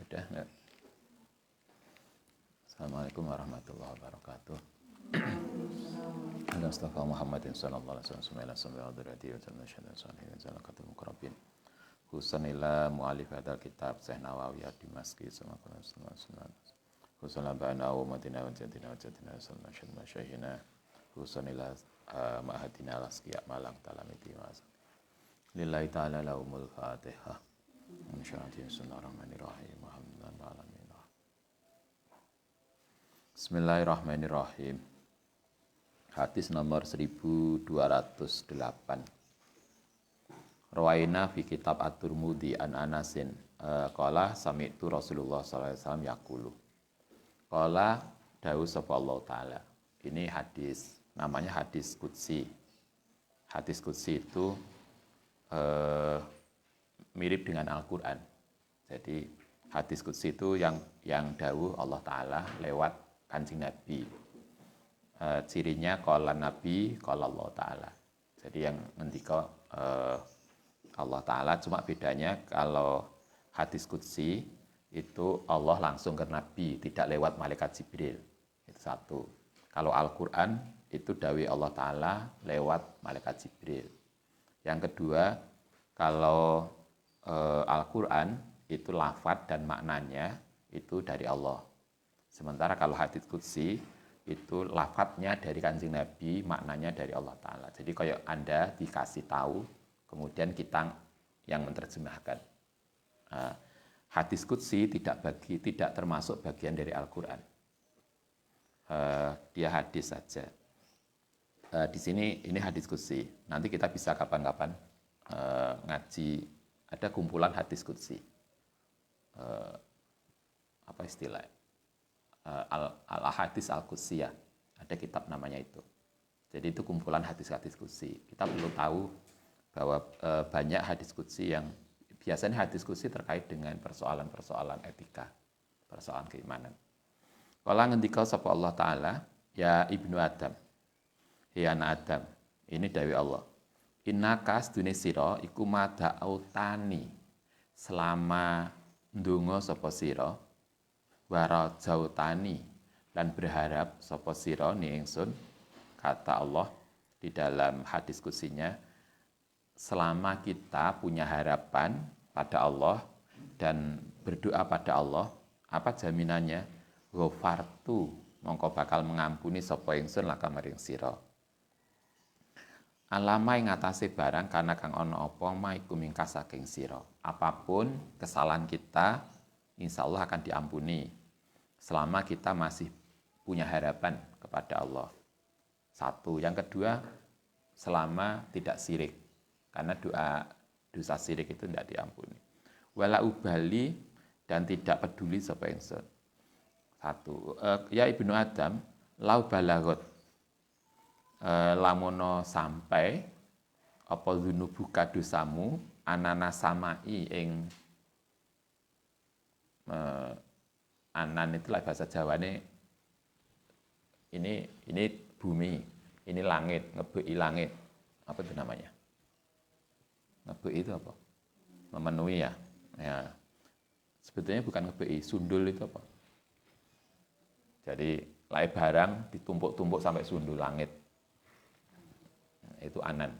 Sudah enggak? Assalamualaikum warahmatullahi wabarakatuh. Al-Mustafa Muhammadin sallallahu alaihi wasallam sallallahu alaihi wasallam Husanillah mu'alif hadal kitab Syekh Nawawi ad-Dimashqi Husanillah ba'na wa madina wa jadina wa jadina sallallahu alaihi wasallam Husanillah ma'hadina lasqiya malang talamiti masa lillahi ta'ala lahumul fatihah Bismillahirrahmanirrahim Bismillahirrahmanirrahim. Hadis nomor 1208. Rawaina fi kitab At-Tirmidzi an Anasin qala sami'tu Rasulullah sallallahu alaihi wasallam yaqulu. Qala dawu sapa Allah taala. Ini hadis, namanya hadis qudsi. Hadis qudsi itu mirip dengan Al-Qur'an. Jadi hadis qudsi itu yang dawuh Allah taala lewat Kanjeng Nabi. Cirinya qala Nabi, qala Allah taala. Jadi yang ngendika Allah taala, cuma bedanya kalau hadis qudsi itu Allah langsung ke Nabi, tidak lewat malaikat Jibril. Itu satu. Kalau Al-Qur'an itu dawuh Allah taala lewat malaikat Jibril. Yang kedua, kalau Al-Qur'an itu lafadz dan maknanya itu dari Allah. Sementara kalau hadits qudsi itu lafadznya dari Kanjeng Nabi, maknanya dari Allah Ta'ala. Jadi kayak Anda dikasih tahu, kemudian kita yang menerjemahkan. Hadits qudsi tidak termasuk bagian dari Al-Quran. Dia hadis saja. Di sini ini hadits qudsi. Nanti kita bisa kapan-kapan ngaji, ada kumpulan hadits qudsi. Apa istilahnya? Al-Ahadits Al-Qudsiyah, ada kitab namanya itu. Jadi itu kumpulan hadis-hadis qudsi. Kita perlu tahu bahwa banyak hadis qudsi yang biasanya hadis qudsi terkait dengan persoalan-persoalan etika, persoalan keimanan. Kala ngendika sapa Allah taala, ya ibnu Adam, ya anak Adam, ini dawuh Allah. Innaka sedune sira iku mada'autani, selama ndonga sapa sira warajautani dan berharap sapa sira ni ingsun, kata Allah di dalam hadis qudsinya, selama kita punya harapan pada Allah dan berdoa pada Allah, apa jaminannya? Ghafartu, mongko bakal mengampuni sapa ingsun laka maring sira. Alama ing atase barang kana kang ana apa maiku mingkas saking sira. Apapun kesalahan kita, insya Allah akan diampuni selama kita masih punya harapan kepada Allah. Satu. Yang kedua, selama tidak syirik. Karena dosa syirik itu tidak diampuni. Wala ubali, dan tidak peduli sapa ingsun. Satu. Ya ibnu Adam, lau balagot. Lamono sampai apa dzunubuka dosamu anana samai ing anan itulah bahasa Jawane, ini bumi, ini langit, ngebeki langit. Apa itu namanya? Ngebeki itu apa? Memenuhi ya. Ya. Sebetulnya bukan ngebeki, sundul itu apa? Jadi lai barang ditumpuk-tumpuk sampai sundul langit. Itu anan.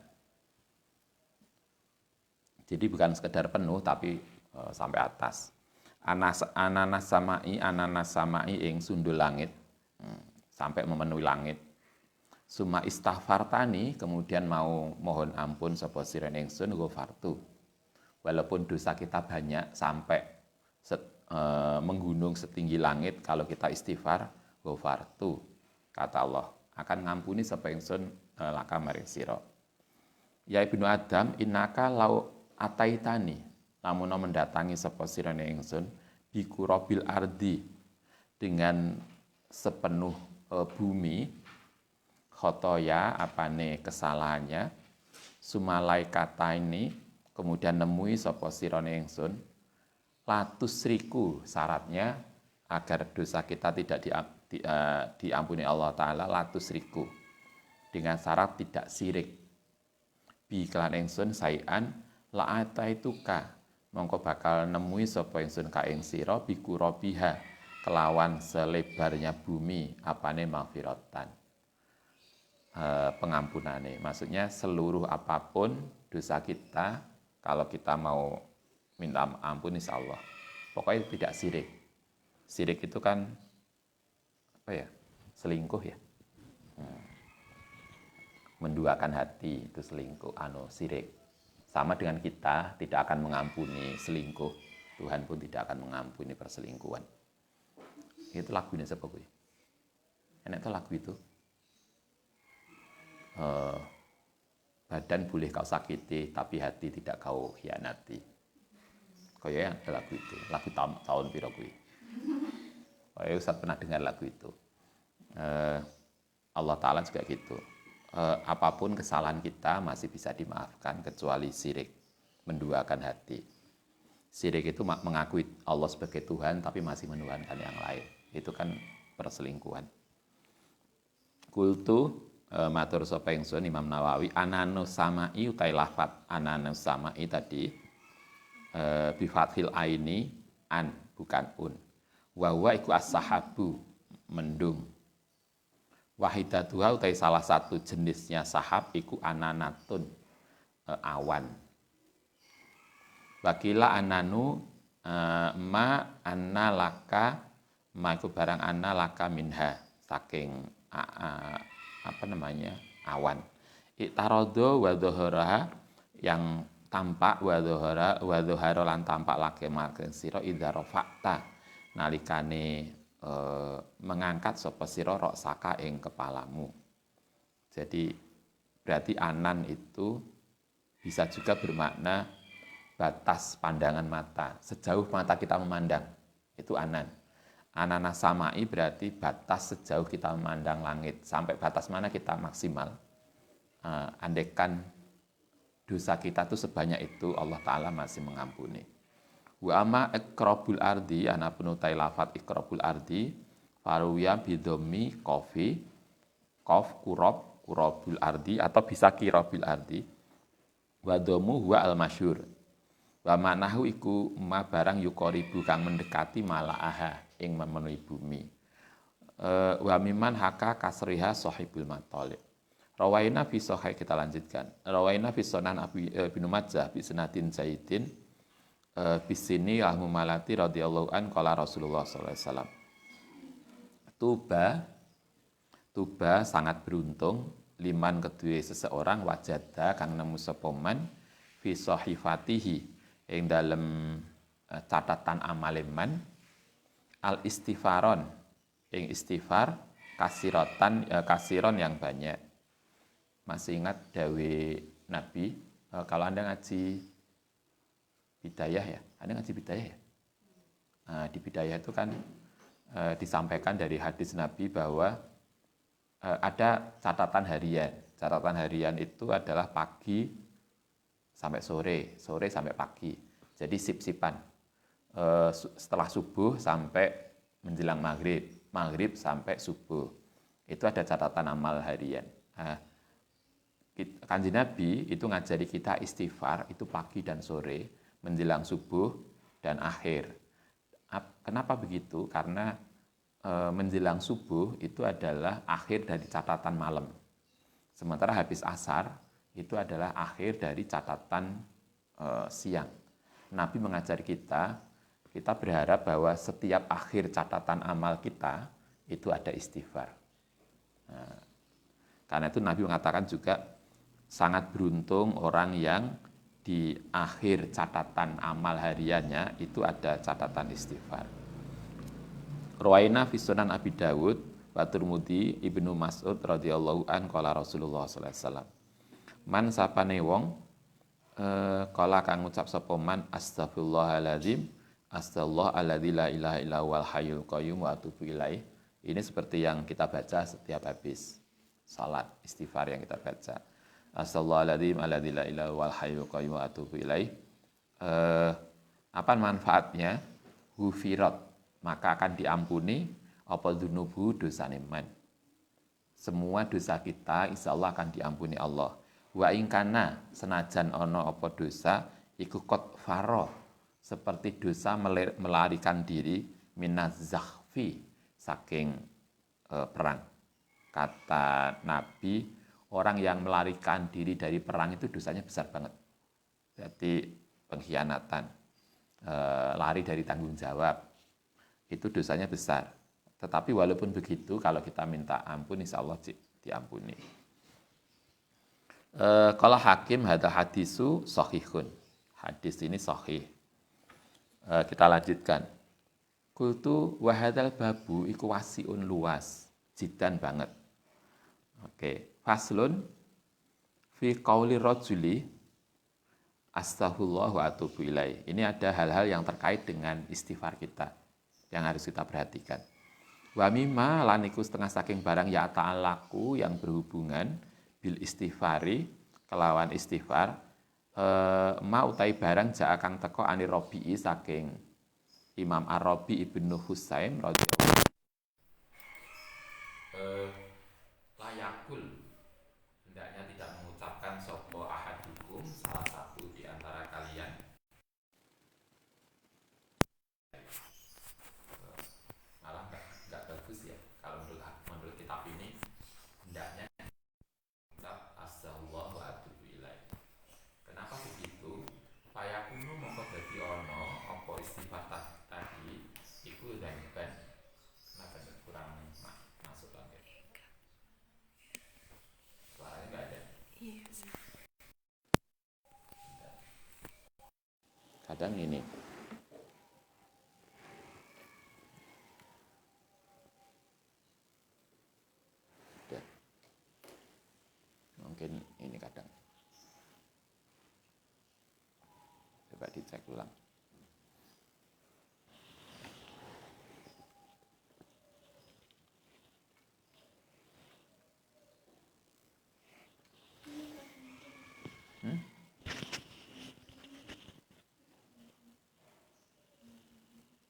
Jadi bukan sekedar penuh tapi sampai atas. Ananas samai ing sundul langit, sampai memenuhi langit. Suma istaghfartani, kemudian mau mohon ampun sapa sira ingsun ghafartu. Walaupun dosa kita banyak sampai menggunung setinggi langit, kalau kita istighfar ghafartu, kata Allah, akan ngampuni sapa ingsun laka maring sira. Ya ibnu Adam, innaka lau ataitani, lamun mendatangi sapa sirane ingsun bikurobil ardi, dengan sepenuh bumi, khotoya apane kesalahannya, sumalai kata ini, kemudian nemui sapa sirane ingsun latus riku, syaratnya agar dosa kita tidak diampuni Allah Ta'ala, latus riku, dengan syarat tidak syirik. Bi kelan ingsun sayan la'ataituka, mongko bakal nemui sapa ingsun ka ing sira bikurabiha kelawan selebarnya bumi apane maghfiratan pengampunane. Maksudnya seluruh apapun dosa kita, kalau kita mau minta ampun insya Allah, pokoknya tidak sirik. Sirik itu kan apa ya? Selingkuh ya. Menduakan hati itu selingkuh, sirik. Sama dengan kita tidak akan mengampuni selingkuh, Tuhan pun tidak akan mengampuni perselingkuhan. Itu lagunya siapa gue? Enak tuh lagu itu. Badan boleh kau sakiti, tapi hati tidak kau hianati. Kayaknya ada lagu itu, lagu tahun piro kuwi. Kayaknya Ustaz pernah dengar lagu itu. Allah Ta'ala juga gitu. Apapun kesalahan kita masih bisa dimaafkan kecuali syirik, menduakan hati. Syirik itu mengakui Allah sebagai Tuhan tapi masih menuhankan yang lain. Itu kan perselingkuhan. Kultu matur sapa ingsun Imam Nawawi ananus samai utai lafat ananus samai tadi bi fathil aini an bukan un. Wa huwa iku as-sahabu mendung. Wahidatuha utai salah satu jenisnya sahab iku ananatun awan. Wakila ananu ma anna laka ma iku barang anna laka minha saking awan. Iktarodo wa dhuharaha yang tampak wa dhuhara lan tampak lake marke sira idza rafa'ta nalikane mengangkat sapa sira roksaka ing kepalamu. Jadi berarti anan itu bisa juga bermakna batas pandangan mata, sejauh mata kita memandang itu anan. Ananas samai berarti batas sejauh kita memandang langit. Sampai batas mana kita maksimal. Andaikan dosa kita itu sebanyak itu, Allah Ta'ala masih mengampuni. Wa amma ikrabul ardi, ana penutai lafat ikrabul ardi, faruya bidomi kofi, kof kurabul ardi, atau bisa kirabil ardi. Wa domu huwa al-masyur. Wa manahu iku ma barang yukoribu kang mendekati malaaha ing memenuhi bumi. Wa miman haka kasriha sahibul mathalib. Rawaina fi sahih, kita lanjutkan. Rawaina fi sunan Ibnu Majah bi sanadin Zaidin bisini al-Mumalati radhiyallahu an qala Rasulullah sallallahu alaihi wasallam. Tuba sangat beruntung liman kedue seseorang wajada kang nemu sapa man fi sahifatihi ing dalem catatan amaleman al istighfaron ing istighfar kasiron yang banyak. Masih ingat dawe Nabi, kalau Anda ngaji Bidayah ya, Anda ngaji Bidayah ya? Di Bidayah itu kan disampaikan dari hadis Nabi bahwa ada catatan harian. Catatan harian itu adalah pagi sampai sore, sore sampai pagi. Jadi sip-sipan. Setelah subuh sampai menjelang maghrib, maghrib sampai subuh. Itu ada catatan amal harian. Kanjeng Nabi itu ngajari kita istighfar itu pagi dan sore, menjelang subuh dan akhir. Kenapa begitu? Karena menjelang subuh itu adalah akhir dari catatan malam. Sementara habis asar itu adalah akhir dari catatan siang. Nabi mengajari kita berharap bahwa setiap akhir catatan amal kita itu ada istighfar. Karena itu Nabi mengatakan juga sangat beruntung orang yang di akhir catatan amal hariannya itu ada catatan istighfar. Rawaina fi Sunan Abi Dawud wa Tirmidzi Ibnu Mas'ud radhiyallahu an qala Rasulullah sallallahu alaihi wasallam. Man sapane wong kala kang ngucap sapa man astaghfirullahaladzim astaghfirullahalladzi la ilaha illa huwal hayyul qayyum wa atubu ilaih. Ini seperti yang kita baca setiap habis salat istighfar yang kita baca. Astaghfirullahaladzim alladzi la ilaha huwal hayyul qayyum wa atubu ilaih. Apa manfaatnya? Hufirat, maka akan diampuni apa dzunubu dosane man. Semua dosa kita insyaallah akan diampuni Allah. Wa ing kana senajan ana apa dosa iku qad faro seperti dosa melarikan diri minaz-zakhfi, saking perang. Kata Nabi, orang yang melarikan diri dari perang itu dosanya besar banget. Jadi pengkhianatan, lari dari tanggung jawab, itu dosanya besar. Tetapi walaupun begitu, kalau kita minta ampun, insya Allah diampuni. Kalau hakim, hadal hadisu sahihun. Hadis ini sahih. Kita lanjutkan. Kultu wahadal babu iku wasiun luas, jidan banget. Oke, faslun fi qauli rajuli astaghfirullah wa atubu ilaih. Ini ada hal-hal yang terkait dengan istighfar kita yang harus kita perhatikan. Wa mimma laniku setengah saking barang ya ta'alaku yang berhubungan bil istighfari kelawan istighfar ma utai barang ja kang teko ani Rabi'i saking Imam Ar-Rabi ibnu Husaim radhiyallahu layakul hendaknya tidak mengucapkan sapa ahadukum salah satu di antara kalian malah enggak bagus ya kalau menurut kitab ini hendaknya ucap astagfirullah wa atubu ilaih. Kenapa begitu? Fayakunu mongko dadi ana apa istighfar tadi iku dan kenapa kurang masuk lagi suaranya nggak ada. Yes. Kadang ini udah. Mungkin ini kadang coba dicek ulang.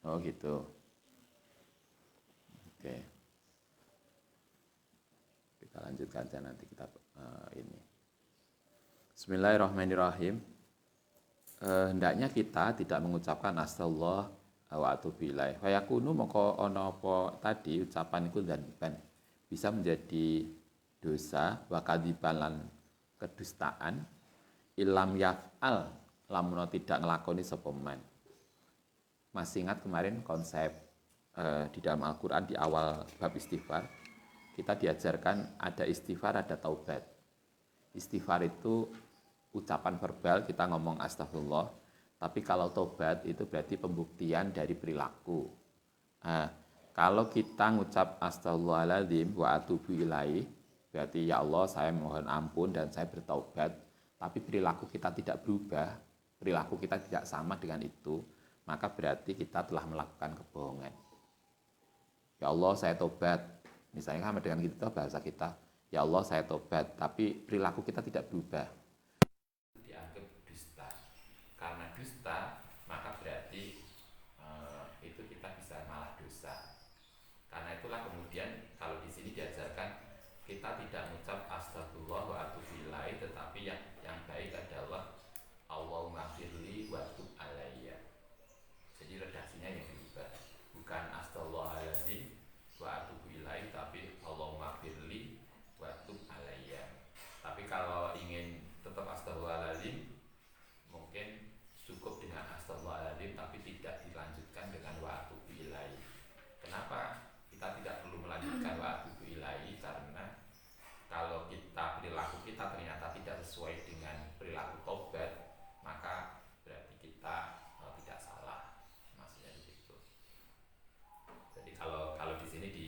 Oh gitu. Oke. Kita lanjutkan saja nanti kita ini. Bismillahirrahmanirrahim. Hendaknya kita tidak mengucapkan astagfirullah wa atubu ilaih. Fa yakunu moko ana apa tadi ucapan iku dzanban bisa menjadi dosa wa kadziban lan kedustaan ilam yaf'al lamun tidak nglakoni sapa man. Masih ingat kemarin konsep di dalam Al-Quran di awal bab istighfar, kita diajarkan ada istighfar, ada taubat. Istighfar itu ucapan verbal, kita ngomong astagfirullah, tapi kalau taubat itu berarti pembuktian dari perilaku. Kalau kita ngucap astagfirullahaladzim wa atubu ilaih, berarti ya Allah saya mohon ampun dan saya bertaubat, tapi perilaku kita tidak berubah, perilaku kita tidak sama dengan itu, maka berarti kita telah melakukan kebohongan. Ya Allah saya tobat, misalnya sama dengan kita bahasa kita, ya Allah saya tobat, tapi perilaku kita tidak berubah. Dianggap dusta. Karena dusta, maka berarti itu kita bisa malah dosa. Karena itulah kemudian kalau di sini diajarkan kita tidak mengucap astagfirullah wa atubu ilaih, tetapi yang baik adalah Allahumma firli wa tub alayya. Jadi redaksinya yang berubah, bukan astagfirullahaladzim wa atubu ilaih, tapi Allahumma firli wa tub alayya. Tapi kalau ingin tetap astagfirullahaladzim, mungkin cukup dengan astagfirullahaladzim, tapi tidak dilanjutkan dengan wa atubu ilaih. Kenapa kita tidak perlu melanjutkan wa atubu ilaih? Karena kalau perilaku kita ternyata tidak sesuai dengan perilaku taubat, maka berarti kita tidak salah. Maksudnya begitu. Jadi kalau di sini di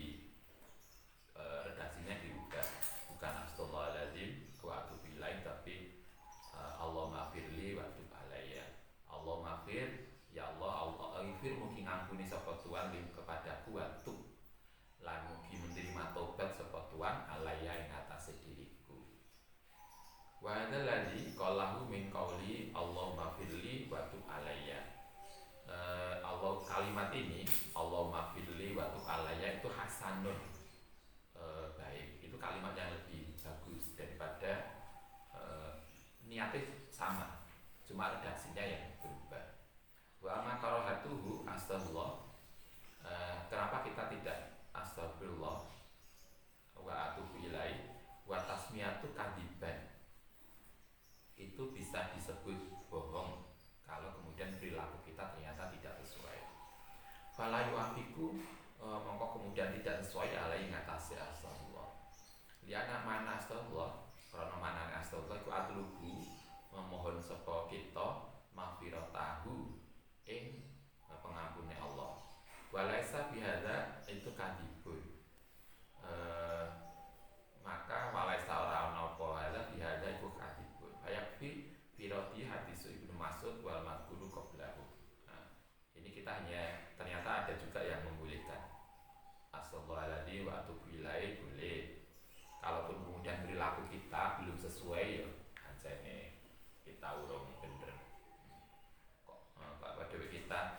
redaksinya diubah, bukan astagfirullahaladzim wa atubu ilaih, tapi Allahumma firli wa tub alayya. Allahumma fir, ya Allah ighfir, mugi ngampuni sapa Tuhan lim kepadaku, wa tub lan mugi menerima tobat sapa Tuhan alayya ing atase diriku. Wa hadzal ladzi qalahu min qauli Allahumma firli wa tub alayya. Allah kalimat ini Allahumma firli wa tub alayya itu hasanun, baik. Itu kalimat yang lebih bagus daripada niatnya sama, cuma redaksinya yang berubah. Wa fala yuafiku mongko kemudian tidak sesuai alai ngatasi astagfirullah. Liana mana astagfirullah, karena mana astagfirullah iku atlubu memohon sapa kita maghfiratahu ing pengampune Allah. Walaisa bihadza itu kadibun. Maka walaisa ora ana apa hadza bihadza iku kadibun. Ayakfi firati hadis Ibnu Mas'ud wal madhkuru qablahu. Nah, ini kita hanya ternyata ada juga yang membolehkan. Astagfirullahaladzim wa atubu ilaih boleh. Kalaupun kemudian perilaku kita belum sesuai ya anjane kita urung bener. Kok pada kita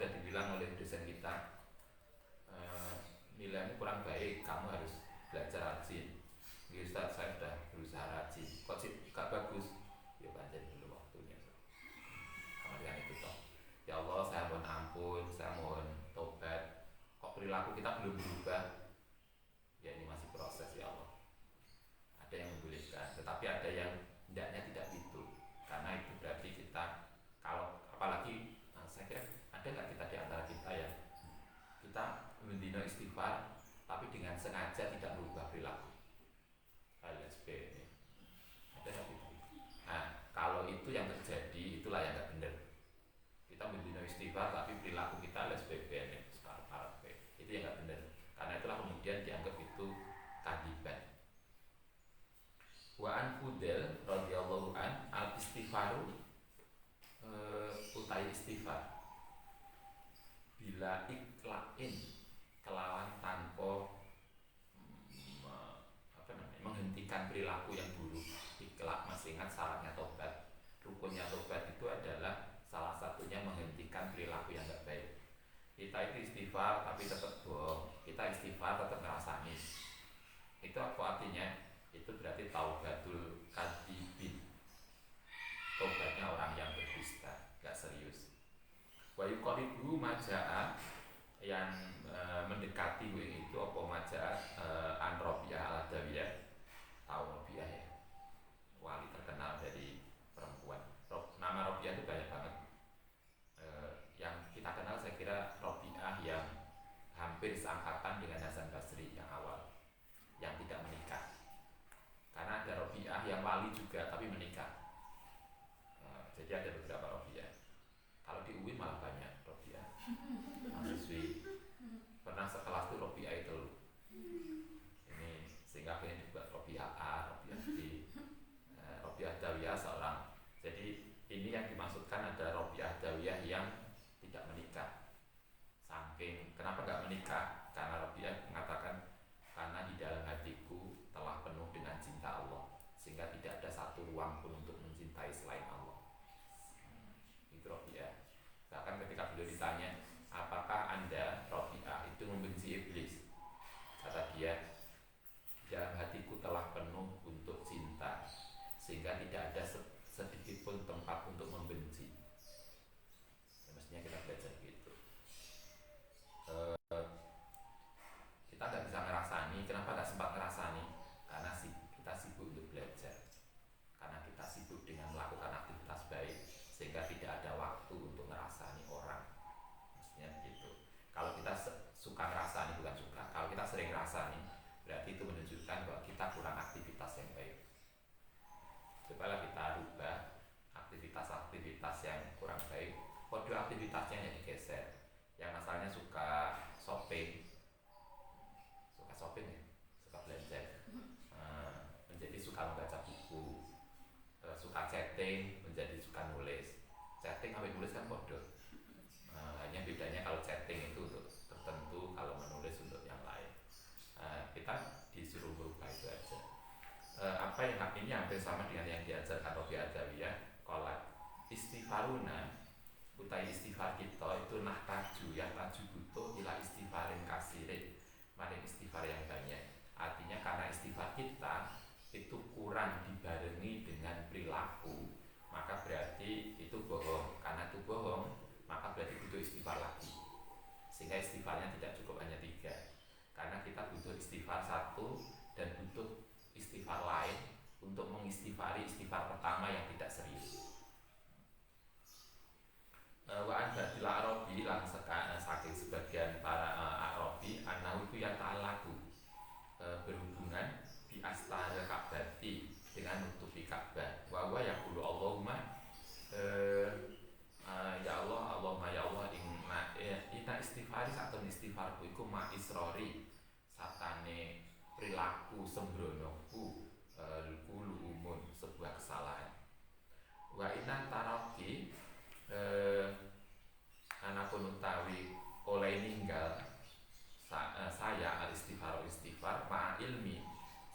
sudah dibilang oleh dosen kita nilaimu kurang baik, kamu harus belajar rajin. Ya Ustaz, saya sudah berusaha rajin. Kok sih gak bagus? Ya panjang dulu waktunya. Sama dengan itu toh. Ya Allah, saya mohon ampun, saya mohon tobat. Kok perilaku kita belum berubah? Ya ini masih proses ya Allah. Ada yang membolehkan, tetapi ada yang hendaknya tidak itu. Karena itu berarti kita kalau apalagi saya kira ada nggak kita di antara kita yang kita mendino istighfar tapi dengan sengaja tidak merubah perilaku LSP ini ada nggak itu? Nah kalau itu yang terjadi itulah yang nggak benar. Kita mendino istighfar tapi perilaku kita LSPB ini sekarang itu yang nggak benar. Karena itulah kemudian dianggap itu kadiban. Wa an Fudel radhiyallahu an al istighfaru utai istighfar bila iklain kelawan tanpa menghentikan perilaku yang buruk. Iklak masih ingat syaratnya tobat. Rukunnya tobat itu adalah salah satunya menghentikan perilaku yang tidak baik. Kita itu istighfar tapi tetap bohong. Kita istighfar tetap ngerasani. Itu apa artinya? Itu berarti taubatul kadibin. Tobatnya orang yang berdusta, gak serius. Wa yuqaribu majaa yang mendekati itu apa majaa an Rabi'ah al-Adawiyah. Tahu Rabi'ah ya? Wali terkenal dari perempuan. Nama Rabi'ah itu banyak banget. Yang kita kenal saya kira Rabi'ah yang hampir seangkatan dengan Hasan Basri yang awal, yang tidak menikah. Karena ada Rabi'ah yang wali juga tapi menikah. Jadi ada beberapa Rabi'ah. Kalau di UIN malah banyak Rabi'ah. Mahasiswi pernah sekelas itu Rabi'ah itu. Ini sehingga akhirnya dibuat Rabi'ah A, Rabi'ah B, Rabi'ah Dawiyah seorang. Jadi ini yang dimaksudkan ada Rabi'ah Dawiyah yang tidak menikah. Saking kenapa nggak menikah? Karena Rabi'ah mengatakan karena di dalam hatiku telah penuh dengan cinta Allah, sehingga tidak ada satu ruang pun untuk mencintai selain Allah. Itu Rabi'ah. Bahkan ketika beliau ditanya, apakah anda Rabi'ah itu membenci iblis? Kata dia, dalam hatiku telah penuh untuk cinta, sehingga tidak ada sedikit pun tempat untuk membenci. Ya, mestinya kita belajar gitu. Kita nggak bisa ngerasani. Kenapa nggak sempat ngerasani? Karena kita sibuk untuk belajar. Karena kita sibuk dengan melakukan aktivitas baik, sehingga tidak ada waktu untuk ngerasani orang. Mestinya begitu. Kalau kita suka ngerasani, bukan suka, kalau kita sering ngerasani, berarti itu menunjukkan bahwa kita kurang aktivitas yang baik. Cobalah kita rubah aktivitas-aktivitas yang kurang baik. Kode aktivitasnya yang digeser. Yang asalnya suka shopping ya, suka belanja, menjadi suka membaca buku, suka chatting menjadi suka nulis. Chatting sampai nulis kan bodoh. Hanya bedanya kalau chatting itu untuk tertentu, kalau menulis untuk yang lain. Kita disuruh berubah itu aja. Apa yang ini hampir sama dengan yang diajarkan Rabi'ah Adawiyah. Kalau istighfaruna utai istighfar kita itu nahtaju yang taju butuh ila istighfarin kasirin, maring istighfar yang banyak. Artinya karena istighfar kita itu kurang dibarengi dengan perilaku, maka berarti itu bohong. Karena itu bohong, maka berarti butuh istighfar lagi. Sehingga istighfarnya tidak cukup hanya 3. Karena kita butuh istighfar 1 dan butuh istighfar lain untuk mengistighfari istighfar pertama yang tidak serius. Wa an istighfar iku ma isrori satane perilaku sembronoku kulu umun sebuah kesalahan. Wa inna taraki anapun utawi oleh ninggal saya al istighfar ma ilmi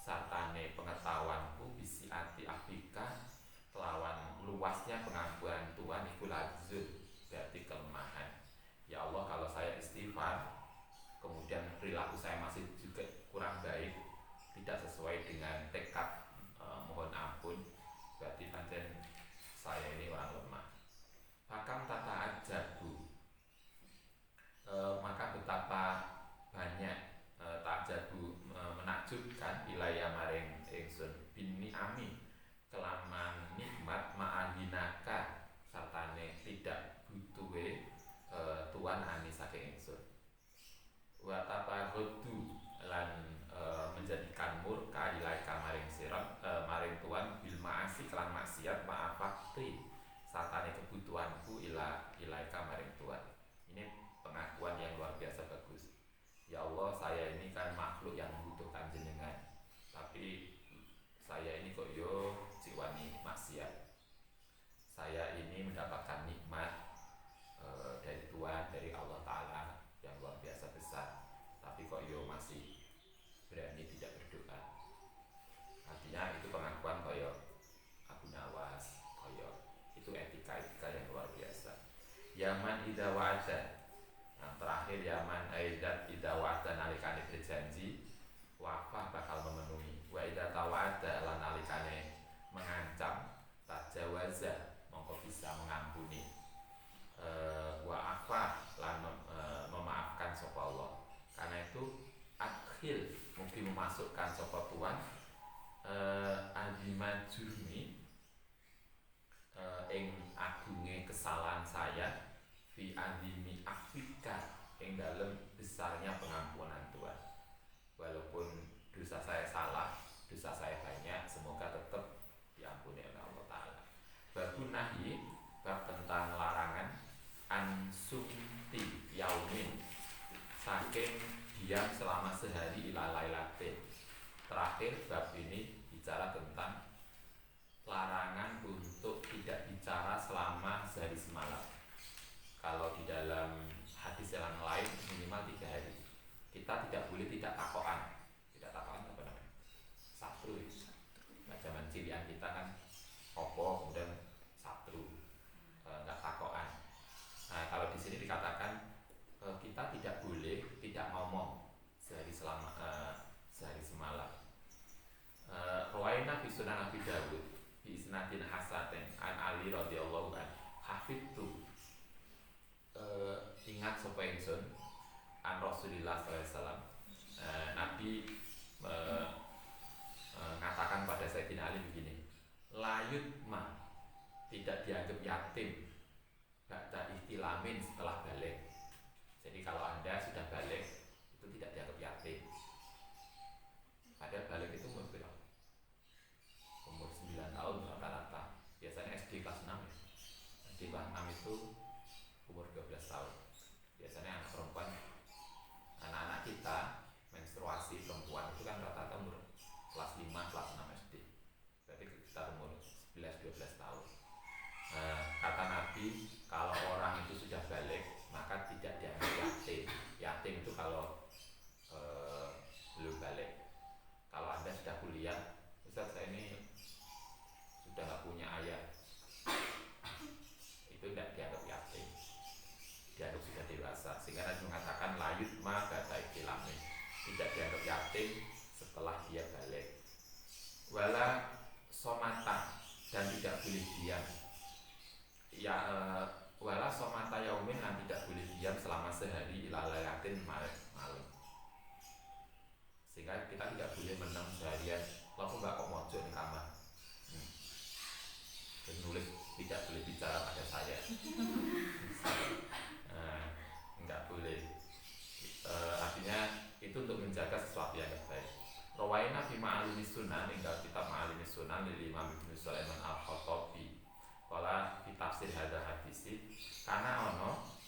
sartane pengetahuanku bisi ati afika kelawan luasnya pengampunan Tuhan iku lazim berarti kelemahan. Ya Allah, kalau saya istighfar kemudian perilaku saya masih juga kurang baik, tidak sesuai dengan tekad mohon ampun, berarti pancen saya ini orang lemah. Pakam tata ajabu, maka betapa banyak tajabu menakjubkan ilaya maring ingsun bini ami kelaman nikmat ma'ahinaka sartane tidak butuhe tuan ani saking ingsun. Wa tapaghuddu lan menjadikan murka ilaika maring sira maring tuan bil ma'asi kelan maksiat ma'afakti sartane kebutuhanku ilaika maring tuan. Ini pengakuan yang luar biasa bagus. Ya Allah, saya ini kan makhluk yang membutuhkan jenengan, tapi saya ini kok yo jiwani maksiat. Saya ini mendapatkan nikmat dari Tuhan, dari Allah Ta'ala yang luar biasa besar, tapi kok yo masih berani tidak berdoa. Artinya itu pengakuan koyo Abu Nawas, koyo itu etika-etika yang luar biasa. Yaman idza wa'ada, yang terakhir Yaman aidat idza wa'ada nalikane berjanji wafah bakal memenuhi. Wa idza tawa'ada lan nalikane mengancam tajawaza mongko bisa mengampuni. Wa afa lan memaafkan sapa Allah. Karena itu akhil mungkin memasukkan sapa Tuhan adima jurmi ing agunge kesalahan saya fi adimi afika ing dalem besarnya pengampunan Tuhan. Walaupun dosa saya salah, dosa saya banyak, semoga tetap diampuni oleh Allah Ta'ala. Babun nahi, bab tentang larangan ansumti yaumin saking diam selama sehari ila lailatin. Terakhir bab ini bicara tentang larangan untuk tidak bicara selama sehari semalam. Kalau di dalam hadis yang lain minimal 3 hari. Kita tidak boleh tidak takokan. Tidak takokan apa namanya? Satru. Nah, zaman cilian kita kan opo kemudian satru, nggak takokan. Nah, kalau di sini dikatakan kita tidak boleh tidak ngomong sehari semalam. Rawaina fi sunan Abi Dawud bi isnadin hasatin an Ali radhiyallahu anhu hafidtu ingat sapa ingsun an Rasulillah sallallahu alaihi wasallam. Nabi mengatakan pada Sayyidina Ali begini, layut ma tidak dianggap yatim ba'da ihtilamin setelah balik. Jadi kalau Anda sudah balik itu tidak dianggap yatim. Padahal balik itu umur berapa? Umur 9 tahun rata-rata. Biasanya SD kelas 6 ya. SD kelas 6 itu umur 12 tahun. Biasanya anak perempuan, anak-anak kita menstruasi perempuan itu kan rata-rata umur kelas 5, kelas 6 SD. Berarti kita umur 11-12 tahun. Kata Nabi, kalau orang itu sudah balik maka tidak dianggap yatim. Yatim itu kalau belum balik. Kalau Anda sudah kuliah, Ustaz saya ini sudah nggak punya ayah, itu tidak dianggap yatim, dianggap sudah dewasa. Sehingga Nabi mengatakan layut ma ba'da ihtilamin, tidak dianggap yatim setelah dia balik. Wala somata, dan tidak boleh diam. Ya wala somata yaumin, dan tidak boleh diam selama sehari ila lailatin malam. Sehingga kita tidak boleh menang seharian. Lalu nggak kok mojok di kamar. Dan nulis tidak boleh bicara pada saya. Nggak boleh. Artinya itu untuk menjaga sesuatu yang baik. Rawaina fi ma'alimi sunan, hingga kita ma'alimi sunan dari Imam Ibnu Sulaiman Al-Khattabi. Kala di tafsir hadha hadisi, karena ono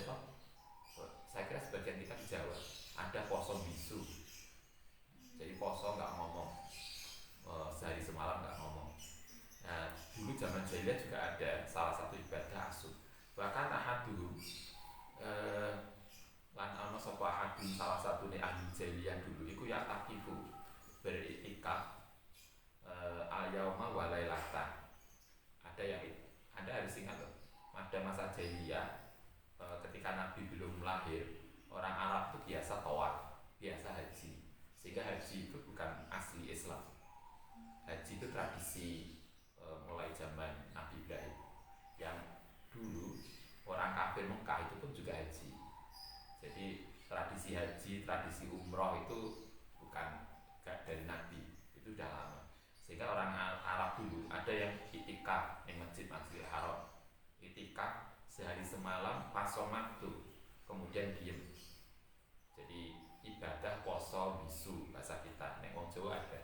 toh, saya kira sebagian kita di Jawa ada poso bisu. Jadi poso nggak ngomong, sehari semalam nggak ngomong. Nah, dulu zaman jahiliyah juga ada salah satu ibadah asuk. Bahkan ahadu lan ana sapa ahadun salah satu nih ahli jahiliyah dulu iku ya takifu beriktikaf al-yauma wa lailata. Ada harus ingat loh. Pada masa jahiliyah ketika Nabi belum lahir, orang Arab itu biasa tawaf, biasa haji. Sehingga haji itu bukan asli Islam. Haji itu tradisi mulai zaman Nabi Ibrahim. Yang dulu orang kafir Mekah itu pun juga haji. Jadi tradisi haji, tradisi umroh itu bukan dari Nabi, itu sudah lama. Sehingga orang Arab dulu ada yang itikaf di Masjidil Haram, itikaf sehari semalam pasomat tuh, kemudian diem. Jadi ibadah poso bisu bahasa kita, nek wong Jawa ada.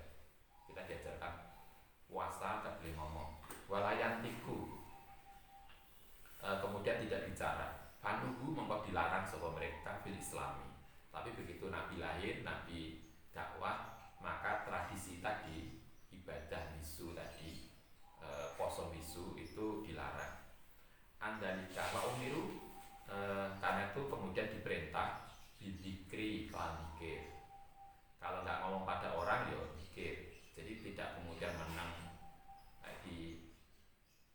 Kita diajarkan puasa gak boleh ngomong, walayantiku, kemudian tidak bicara. Panuhu mengkau dilarang sama mereka fil Islami. Tapi begitu Nabi lahir, Nabi dakwah, maka tradisi tadi ibadah bisu tadi, poso bisu itu dilarang. Andalika wa umiru, karena itu kemudian diperintah bidzikri lan zikir. Kalau nggak ngomong pada orang ya zikir. Jadi tidak kemudian menang di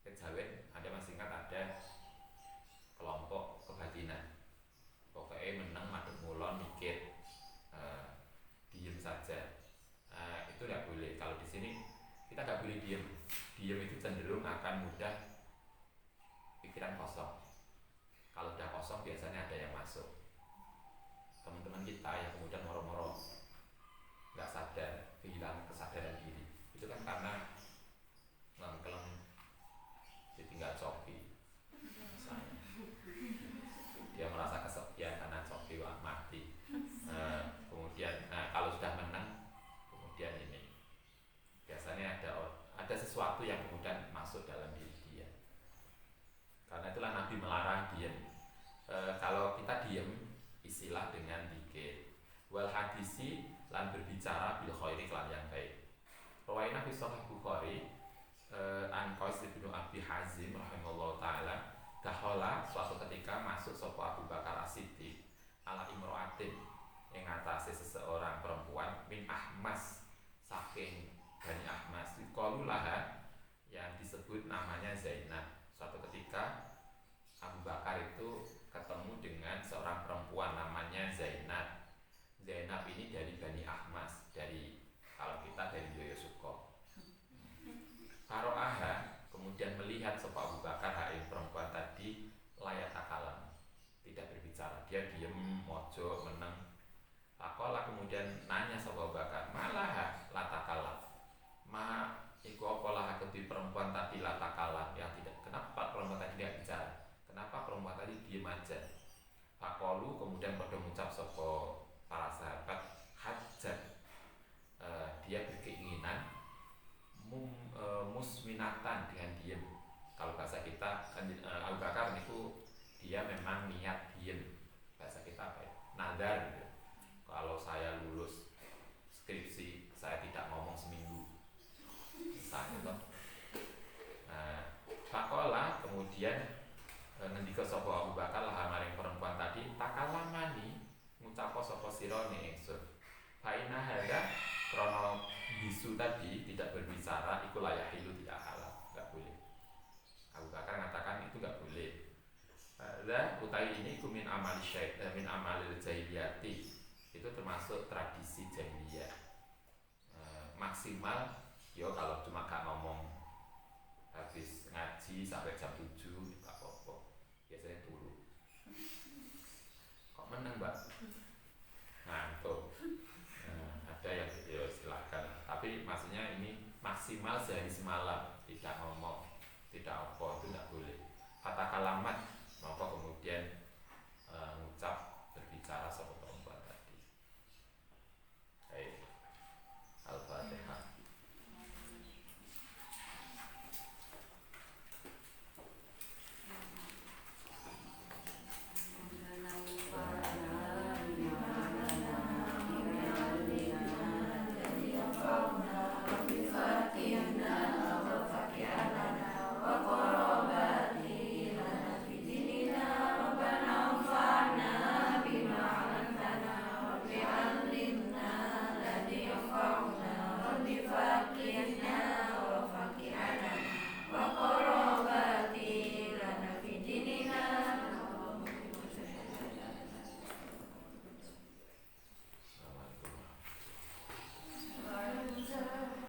kejawen. Ada masih ingat ada kelompok kebatinan. Pokoknya menang madhep mulon mikir, diem saja. Itu nggak boleh. Kalau di sini kita nggak boleh diem. Diem itu cenderung akan mudah pikiran kosong. Kalau udah kosong biasanya ada yang masuk. Teman-teman kita yang kemudian moro-moro nggak sadar, kehilangan kesadaran diri, itu kan karena ngengkeleng ditinggal coki misalnya. Dia merasa kesepian karena coki mati. Kemudian kalau sudah menang, kemudian ini biasanya ada sesuatu yang kemudian masuk dalam diri dia. Karena itulah Nabi melarang diem. Kalau kita diem, istilah dengan zikir. Wal hadisi lan berbicara bil khairi lan yang baik. Rawaina fi sahih Bukhari an Qais bin Abi Hazim rahimallahu taala, dakhala suatu ketika masuk sapa Abu Bakar As-Siddiq ala imro'atin yang atase seseorang perempuan min Ahmas, saking Bani Ahmas, qalu laha, yang disebut namanya Zainab. Suatu ketika Abu Bakar itu ketemu dengan seorang perempuan namanya Zainab. Zainab ini dari Bani Ahmas, dari, kalau kita dari Yoyosuko. Faro'aha, kemudian melihat sapa Abu Bakar hain perempuan tadi layat akalam, tidak berbicara, dia diem mojo meneng. Akola kemudian nanya sapa Abu Bakar, malah latakalam, ma iku apalah kedui perempuan tadi latakalam, yang tidak, kenapa perempuan tadi tidak bicara, kenapa perempuan tadi diem aja. Fakolu kemudian pada mengucap sapa para sahabat hajat, dia berkeinginan musminatan, dengan diem. Kalau bahasa kita Abu Bakar itu dia memang niat diem. Bahasa kita apa ya? Nadar gitu. Kalau saya lulus skripsi saya tidak ngomong seminggu, misalnya toh. Fakola kemudian ngendika sapa Abu Bakar lah maring perempuan tadi, takalamani ngucap sapa sirone ingsun. Faina hadza, krono bisu tadi tidak berbicara, iku layak hilu tidak halal, enggak boleh. Abu Bakar mengatakan itu enggak boleh. Hadza utai ini iku min amali syaitan, min amalil jahiliyati, itu termasuk tradisi jahiliyah. Maksimal yo kalau cuma gak ngomong habis ngaji sampai jam 7 enggak apa-apa. Biasanya turu. Kok menang, Mbak? Ngantuk. Ada yang ya silakan. Tapi maksudnya ini maksimal sehari semalam, tidak ngomong, tidak apa, itu tidak boleh. Kata kalamat